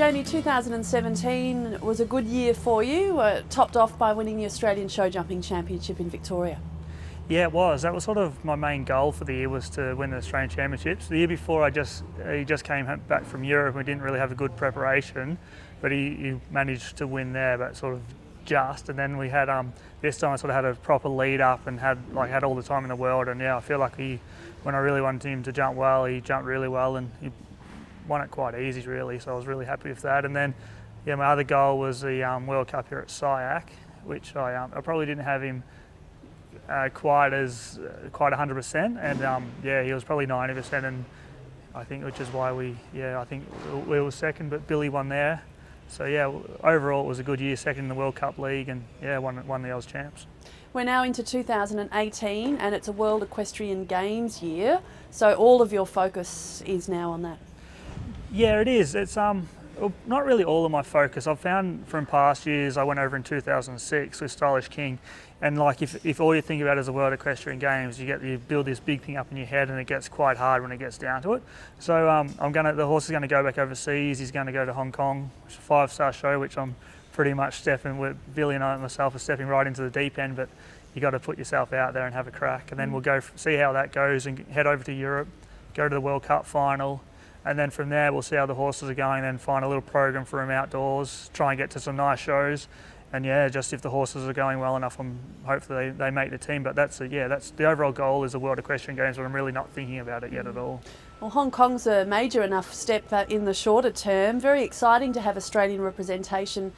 Jamie, 2017 was a good year for you, topped off by winning the Australian Showjumping Championship in Victoria. Yeah, it was. That was sort of my main goal for the year, was to win the Australian Championships. The year before, he just came back from Europe. We didn't really have a good preparation, but he managed to win there, but sort of just. And then we had this time I sort of had a proper lead up and had all the time in the world. And yeah, I feel like when I really wanted him to jump well, he jumped really well and he won it quite easy, really. So I was really happy with that. And then yeah, my other goal was the World Cup here at SIAC, which I probably didn't have him quite 100%, and yeah, he was probably 90%, and I think, which is why I think we were second, but Billy won there. So yeah, overall it was a good year, second in the World Cup League, and yeah, won the Oz Champs. We're now into 2018 and it's a World Equestrian Games year, so all of your focus is now on that. Yeah, it is. It's not really all of my focus. I've found from past years, I went over in 2006 with Stylish King, and like if all you think about is the World Equestrian Games, you build this big thing up in your head, and it gets quite hard when it gets down to it. So the horse is going to go back overseas. He's going to go to Hong Kong, which is a 5-star show, which I'm pretty much stepping with. Billy and I myself are stepping right into the deep end, but you got to put yourself out there and have a crack, and then we'll go see how that goes and head over to Europe, go to the World Cup final. And then from there, we'll see how the horses are going, then find a little program for them outdoors, try and get to some nice shows. And yeah, just if the horses are going well enough, hopefully they make the team. But that's the overall goal, is the World Equestrian Games, but I'm really not thinking about it yet at all. Well, Hong Kong's a major enough step in the shorter term. Very exciting to have Australian representation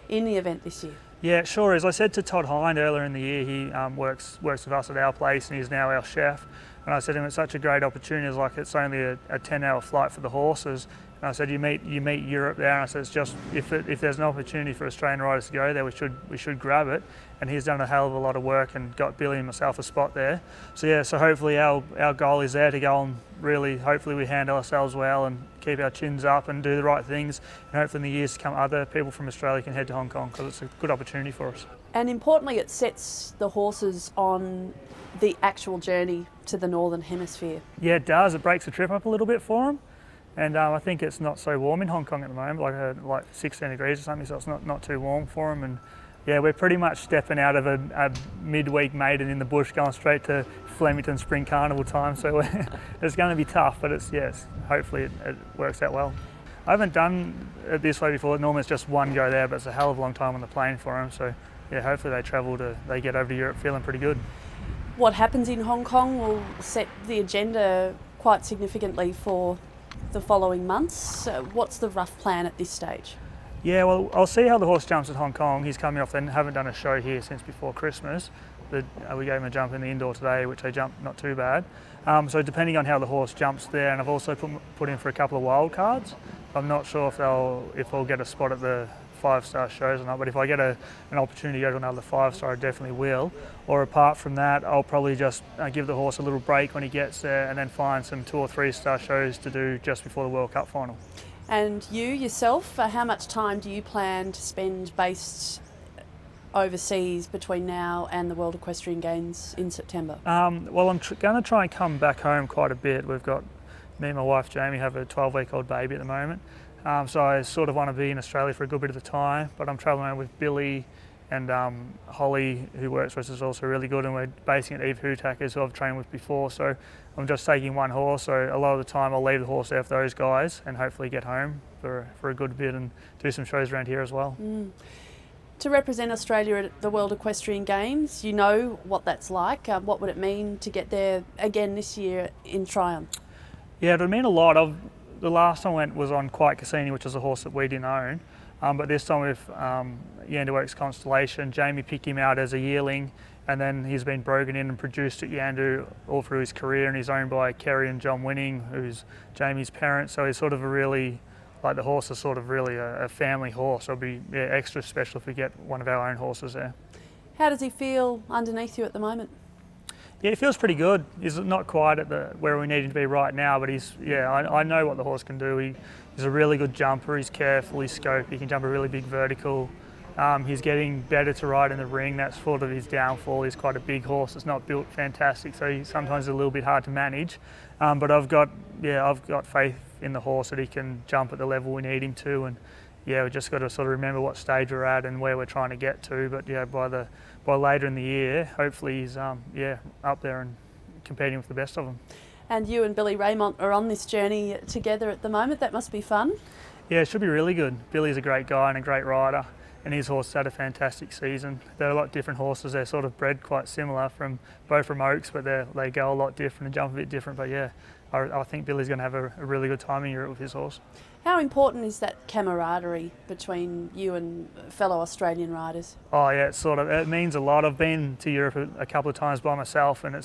in the event this year. Yeah, it sure is. I said to Todd Hind earlier in the year, he works with us at our place, and he's now our chef. And I said to him, it's such a great opportunity. It's only a 10-hour flight for the horses. And I said, you meet Europe there. And I said, it's just if there's an opportunity for Australian riders to go there, we should grab it. And he's done a hell of a lot of work and got Billy and myself a spot there. So yeah, so hopefully our goal is there to go and really, hopefully we handle ourselves well and keep our chins up and do the right things. And hopefully in the years to come, other people from Australia can head to Hong Kong, because it's a good opportunity for us. And importantly, it sets the horses on the actual journey to the Northern Hemisphere. Yeah, it does. It breaks the trip up a little bit for them. And I think it's not so warm in Hong Kong at the moment, like 16 degrees or something, so it's not too warm for them. And yeah, we're pretty much stepping out of a midweek maiden in the bush, going straight to Flemington Spring Carnival time. So it's going to be tough, but hopefully it works out well. I haven't done it this way before. Normally it's just one go there, but it's a hell of a long time on the plane for them. So yeah, hopefully they get over to Europe feeling pretty good. What happens in Hong Kong will set the agenda quite significantly for the following months. What's the rough plan at this stage? Yeah, well, I'll see how the horse jumps at Hong Kong. He's coming off, and haven't done a show here since before Christmas. We gave him a jump in the indoor today, which they jumped not too bad. So depending on how the horse jumps there, and I've also put in for a couple of wild cards. I'm not sure if I'll get a spot at the 5-star shows or not, but if I get an opportunity to go to another 5-star, I definitely will. Or apart from that, I'll probably just give the horse a little break when he gets there, and then find some 2 or 3-star shows to do just before the World Cup final. And you yourself, how much time do you plan to spend based overseas between now and the World Equestrian Games in September? Well, I'm going to try and come back home quite a bit. We've got, me and my wife Jamie have a 12-week-old baby at the moment. So I sort of want to be in Australia for a good bit of the time, but I'm travelling around with Billy, and Holly, who works for us, is also really good, and we're basing at Eve Hootakers, who I've trained with before. So I'm just taking one horse, so a lot of the time I'll leave the horse there for those guys and hopefully get home for a good bit and do some shows around here as well. To represent Australia at the World Equestrian Games, you know what that's like. What would it mean to get there again this year in triumph? Yeah, it would mean a lot. The last time I went was on Quiet Cassini, which was a horse that we didn't own. But this time with Yandoo Oaks Constellation, Jamie picked him out as a yearling, and then he's been broken in and produced at Yandoo all through his career, and he's owned by Kerry and John Winning, who's Jamie's parents. So he's sort of the horse is sort of really a family horse. So it'll be extra special if we get one of our own horses there. How does he feel underneath you at the moment? Yeah, he feels pretty good. He's not quite at where we need him to be right now, but I know what the horse can do. He's a really good jumper. He's careful, he's scoped, he can jump a really big vertical. He's getting better to ride in the ring. That's sort of his downfall. He's quite a big horse. It's not built fantastic, so he's sometimes a little bit hard to manage. But I've got faith in the horse that he can jump at the level we need him to. And yeah, we just got to sort of remember what stage we're at and where we're trying to get to. But yeah, by later in the year, hopefully he's up there and competing with the best of them. And you and Billy Raymond are on this journey together at the moment. That must be fun. Yeah, it should be really good. Billy's a great guy and a great rider, and his horse had a fantastic season. They're a lot different horses. They're sort of bred quite similar, both from Oaks, but they go a lot different and jump a bit different. But yeah, I think Billy's going to have a really good time in Europe with his horse. How important is that camaraderie between you and fellow Australian riders? Oh yeah, it means a lot. I've been to Europe a couple of times by myself, and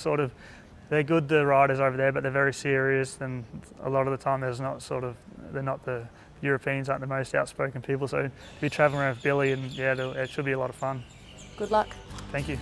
they're good, the riders over there, but they're very serious, and a lot of the time they're not the Europeans aren't the most outspoken people. So to be travelling around with Billy, and yeah, it should be a lot of fun. Good luck. Thank you.